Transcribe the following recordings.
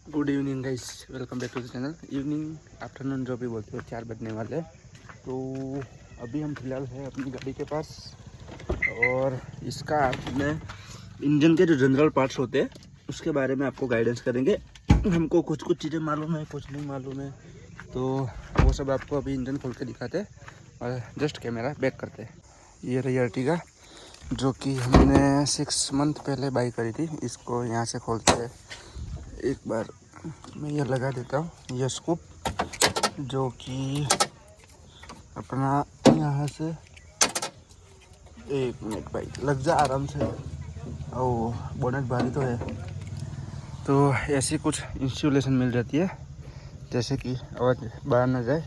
Good evening guys, welcome back to the channel. Evening afternoon जो भी बोलते हो, 4 बजने वाले हैं। तो अभी हम फिलहाल है अपनी गाड़ी के पास और इसका में इंजन के जो जनरल पार्ट्स होते हैं उसके बारे में आपको गाइडेंस करेंगे। हमको कुछ चीज़ें मालूम है, कुछ नहीं मालूम है, तो वो सब आपको अभी इंजन खोल के दिखाते हैं और जस्ट कैमरा बैक करते हैं। ये रही अर्टिगा जो कि हमने 6 मंथ पहले बाई करी थी। इसको यहाँ से खोलते हैं। एक बार मैं ये लगा देता हूँ, ये स्कूप जो कि अपना यहाँ से, एक मिनट भाई लग जा आराम से। ओ बोनट भारी तो है, तो ऐसी कुछ इंस्टॉलेशन मिल जाती है जैसे कि आवाज़ बाहर ना जाए।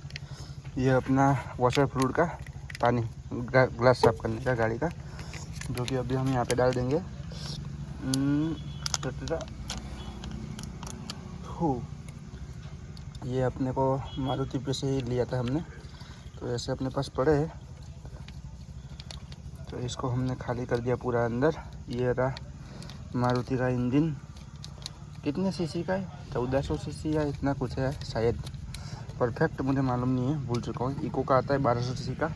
ये अपना वाटर फ्लूइड का पानी ग्लास साफ करने का गाड़ी का, जो कि अभी हम यहाँ पे डाल देंगे। ये अपने को मारुति पे से ही लिया था हमने, तो ऐसे अपने पास पड़े है, तो इसको हमने खाली कर दिया पूरा अंदर। ये रहा मारुति का इंजन। कितने सीसी का है? 1400 सीसी या इतना कुछ है शायद, परफेक्ट मुझे मालूम नहीं है, भूल चुका हूँ। इको का आता है 1200 सीसी का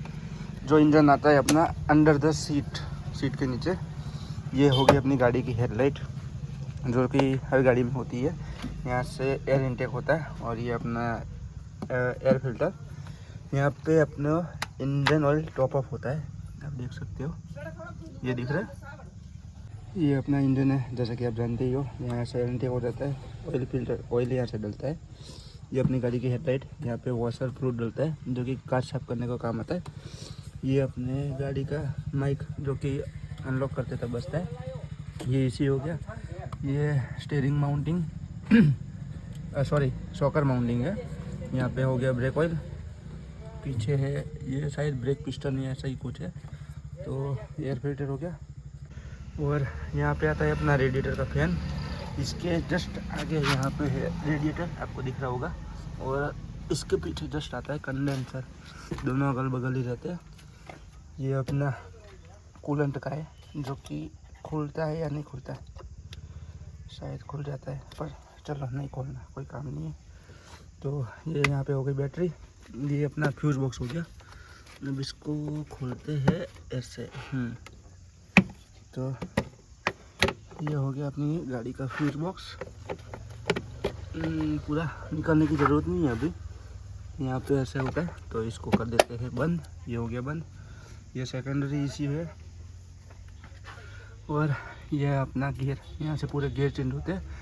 जो इंजन आता है अपना अंडर द सीट के नीचे। ये होगी अपनी गाड़ी की हेडलाइट जो कि हर गाड़ी में होती है। यहाँ से एयर इनटेक होता है और ये अपना एयर फिल्टर। यहाँ पे अपना इंजन ऑयल टॉप अप होता है, आप देख सकते हो, ये दिख रहा है। ये अपना इंजन है जैसा कि आप जानते ही हो। यहाँ से एयर इनटेक हो जाता है, ऑयल फिल्टर, ऑयल यहाँ से डलता है। ये अपनी गाड़ी की हेडलाइट, यहाँ पे वॉशर फ्लूइड डलता है जो कि कार साफ करने का काम आता है। ये अपने गाड़ी का माइक जो कि अनलॉक करते तब बजता है। ये एसी हो गया। ये steering mounting sorry shocker mounting है। यहाँ पे हो गया ब्रेक ऑयल, पीछे है ये शायद ब्रेक पिस्टन या ऐसा ही कुछ है। तो एयर फिल्टर हो गया। और यहाँ पे आता है अपना रेडिएटर का फैन। इसके जस्ट आगे यहाँ पे है रेडिएटर, आपको दिख रहा होगा, और इसके पीछे जस्ट आता है कंडेंसर। दोनों अगल बगल ही रहते हैं। ये अपना कूलेंट का है जो कि खुलता है या नहीं खुलता है, शायद खुल जाता है, पर चलो नहीं खोलना, कोई काम नहीं है। तो ये यहाँ पे हो गई बैटरी। ये अपना फ्यूज बॉक्स हो गया। अब इसको खोलते हैं ऐसे। तो ये हो गया अपनी गाड़ी का फ्यूज बॉक्स। पूरा निकालने की ज़रूरत नहीं है अभी, यहाँ पे ऐसे होता है, तो इसको कर देते हैं बंद। ये हो गया बंद। ये सेकेंडरी इसी है। और यह अपना गियर, यहाँ से पूरे गियर चेंज होते हैं।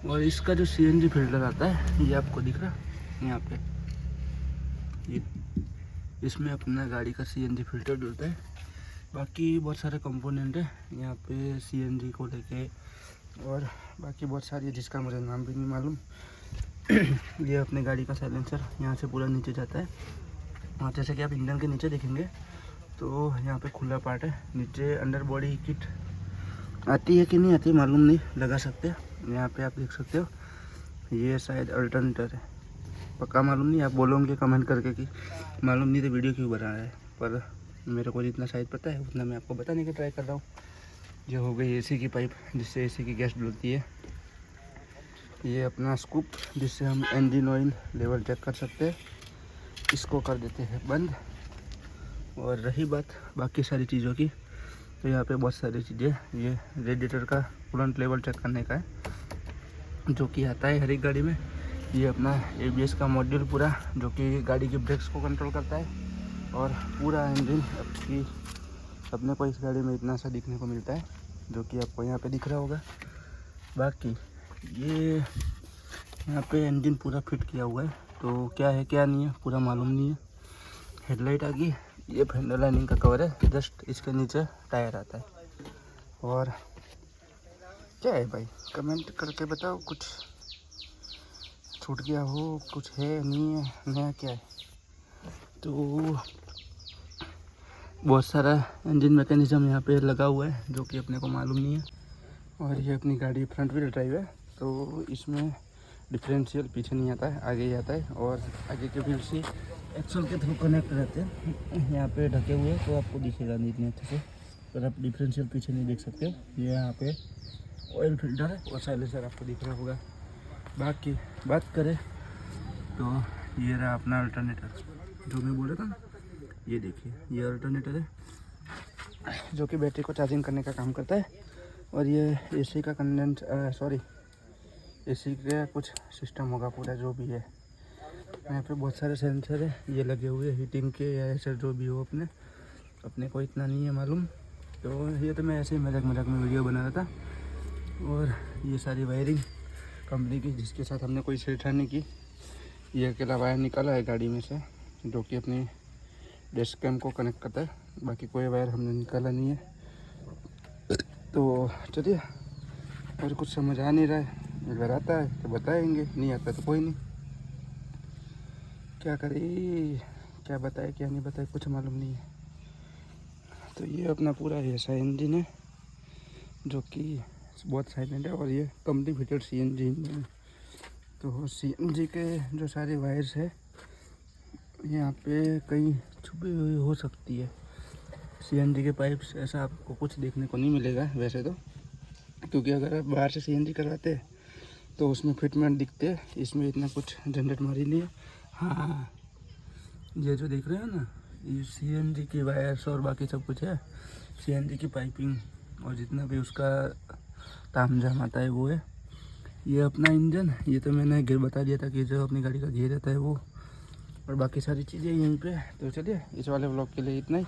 और इसका जो सीएनजी फिल्टर आता है ये आपको दिख रहा है यहाँ पे, ये इसमें अपना गाड़ी का सीएनजी फिल्टर डलता है। बाकी बहुत सारे कंपोनेंट है यहाँ पे सीएनजी को लेके, और बाकी बहुत सारी है जिसका मुझे नाम भी नहीं मालूम। ये अपने गाड़ी का साइलेंसर यहाँ से पूरा नीचे जाता है। और जैसे कि आप इंजन के नीचे देखेंगे तो यहाँ पे खुला पार्ट है। नीचे अंडर बॉडी किट आती है कि नहीं आती मालूम नहीं, लगा सकते हैं। यहाँ पे आप देख सकते हो, ये शायद अल्टरनेटर है, पक्का मालूम नहीं। आप बोलोगे कमेंट करके कि मालूम नहीं तो वीडियो क्यों बना रहा है, पर मेरे को जितना शायद पता है उतना मैं आपको बताने की ट्राई कर रहा हूँ। ये हो गई एसी की पाइप जिससे एसी की गैस डलती है। ये अपना स्कूप जिससे हम इंजन ऑयल लेवल चेक कर सकते हैं। इसको कर देते हैं बंद। और रही बात बाकी सारी चीज़ों की, तो यहाँ पे बहुत सारी चीज़ें, ये रेडिएटर का कूलेंट लेवल चेक करने का है जो कि आता है हर एक गाड़ी में। ये अपना एबीएस का मॉड्यूल पूरा जो कि गाड़ी के ब्रेक्स को कंट्रोल करता है। और पूरा इंजन अपने को इस गाड़ी में इतना सा दिखने को मिलता है जो कि आपको यहाँ पे दिख रहा होगा। बाकी ये यहाँ पे इंजन पूरा फिट किया हुआ है, तो क्या है क्या नहीं है पूरा मालूम नहीं है। हेडलाइट आ गई। ये फेंडर लाइनिंग का कवर है, जस्ट इसके नीचे टायर आता है। और क्या है भाई, कमेंट करके बताओ, कुछ छूट गया हो, कुछ है नहीं है, नया क्या है। तो बहुत सारा इंजन मैकेनिज्म यहाँ पे लगा हुआ है जो कि अपने को मालूम नहीं है। और ये अपनी गाड़ी फ्रंट व्हील ड्राइव है, तो इसमें डिफरेंशियल पीछे नहीं आता है, आगे ही आता है। और आगे के व्हील से एक्सल के थ्रू कनेक्ट रहते हैं, यहाँ पे ढके हुए, तो आपको दिखेगा नहीं इतने अच्छे से, पर आप डिफरेंशियल पीछे नहीं देख सकते हो। ये यहाँ पे ऑयल फिल्टर है और साइलेंसर आपको दिख रहा होगा। बाकी बात करें तो ये रहा अपना अल्टरनेटर, जो मैं बोला था ना, ये देखिए ये अल्टरनेटर है जो कि बैटरी को चार्जिंग करने का काम करता है। और ये एसी का एसी का कुछ सिस्टम होगा पूरा, जो भी है। यहाँ पे बहुत सारे सेंसर है ये लगे हुए, हीटिंग के या ऐसे जो भी हो, अपने को इतना नहीं है मालूम। तो ये तो मैं ऐसे ही मजाक में वीडियो बना रहा था। और ये सारी वायरिंग कंपनी की, जिसके साथ हमने कोई छेड़छाड़ की। ये अकेला वायर निकाला है गाड़ी में से, जो कि अपनी डैश कैम को कनेक्ट करता है। बाकी कोई वायर हमने निकाला नहीं है। तो चलिए, और कुछ समझ आ नहीं रहा है। अगर आता है तो बताएंगे, नहीं आता तो कोई नहीं। क्या करें, क्या बताए क्या नहीं बताए, कुछ मालूम नहीं है। तो ये अपना पूरा ऐसा इंजन है जो कि बहुत साइलेंट है। और ये कंपनी फिटेड CNG इंजन है। तो CNG के जो सारे वायर्स है यहाँ पे कहीं छुपी हुई हो सकती है। CNG के पाइप्स ऐसा आपको कुछ देखने को नहीं मिलेगा वैसे तो, क्योंकि अगर आप बाहर से CNG करवाते तो उसमें फिटमेंट दिखते। इसमें इतना कुछ झंझट मारी नहीं है। हाँ, ये जो देख रहे हो ना, ये CNG की वायर्स और बाकी सब कुछ है। CNG की पाइपिंग और जितना भी उसका तामझाम आता है वो है। ये अपना इंजन, ये तो मैंने बता दिया था कि जो अपनी गाड़ी का गियर रहता है वो, और बाकी सारी चीज़ें यहीं पे। तो चलिए, इस वाले व्लॉग के लिए इतना ही।